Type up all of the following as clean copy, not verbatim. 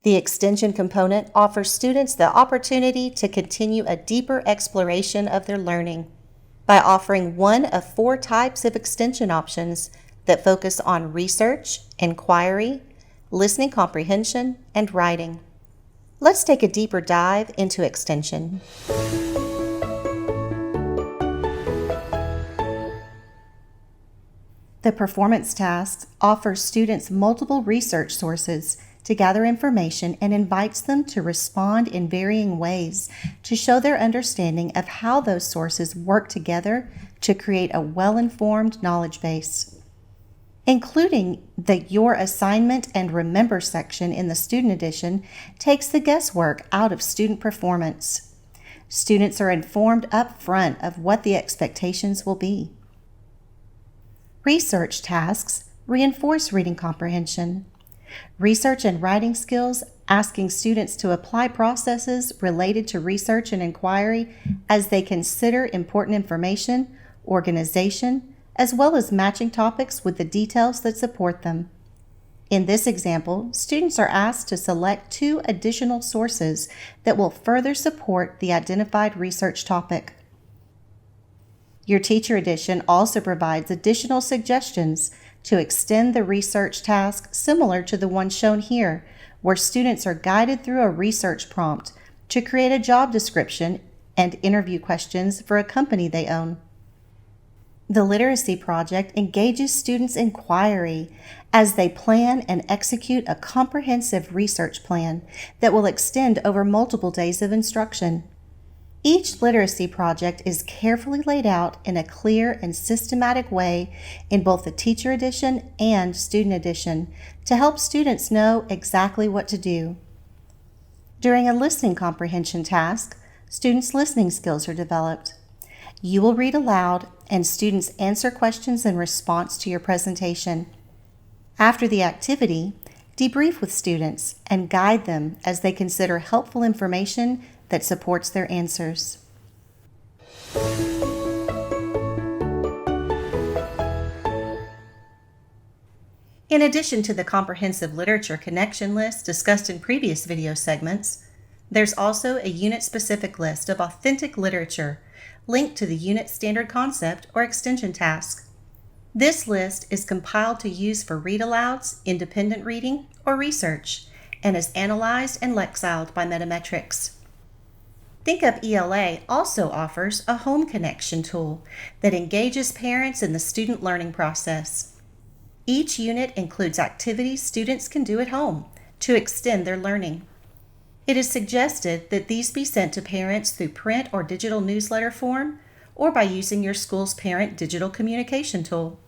The extension component offers students the opportunity to continue a deeper exploration of their learning by offering one of 4 types of extension options that focus on research, inquiry, listening comprehension, and writing. Let's take a deeper dive into extension. The performance tasks offer students multiple research sources to gather information and invites them to respond in varying ways to show their understanding of how those sources work together to create a well-informed knowledge base. Including the Your Assignment and Remember section in the Student Edition takes the guesswork out of student performance. Students are informed up front of what the expectations will be. Research tasks reinforce reading comprehension. Research and writing skills, asking students to apply processes related to research and inquiry as they consider important information, organization, as well as matching topics with the details that support them. In this example, students are asked to select 2 additional sources that will further support the identified research topic. Your Teacher Edition also provides additional suggestions to extend the research task similar to the one shown here, where students are guided through a research prompt to create a job description and interview questions for a company they own. The Literacy Project engages students' inquiry as they plan and execute a comprehensive research plan that will extend over multiple days of instruction. Each literacy project is carefully laid out in a clear and systematic way in both the Teacher Edition and Student Edition to help students know exactly what to do. During a listening comprehension task, students' listening skills are developed. You will read aloud and students answer questions in response to your presentation. After the activity, debrief with students and guide them as they consider helpful information that supports their answers. In addition to the comprehensive literature connection list discussed in previous video segments, there's also a unit-specific list of authentic literature linked to the unit standard concept or extension task. This list is compiled to use for read-alouds, independent reading, or research, and is analyzed and lexiled by Metametrics. ThinkUp ELA also offers a home connection tool that engages parents in the student learning process. Each unit includes activities students can do at home to extend their learning. It is suggested that these be sent to parents through print or digital newsletter form or by using your school's parent digital communication tool.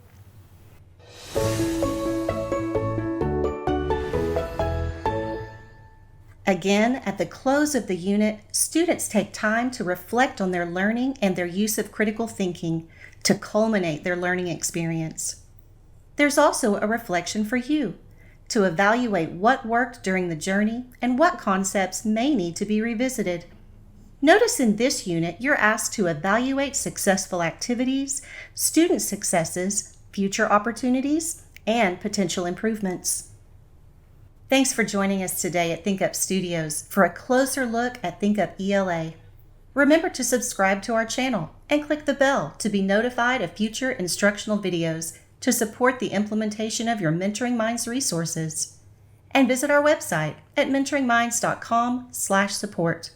Again, at the close of the unit, students take time to reflect on their learning and their use of critical thinking to culminate their learning experience. There's also a reflection for you to evaluate what worked during the journey and what concepts may need to be revisited. Notice in this unit, you're asked to evaluate successful activities, student successes, future opportunities, and potential improvements. Thanks for joining us today at ThinkUp Studios for a closer look at ThinkUp ELA. Remember to subscribe to our channel and click the bell to be notified of future instructional videos to support the implementation of your Mentoring Minds resources. And visit our website at mentoringminds.com/support.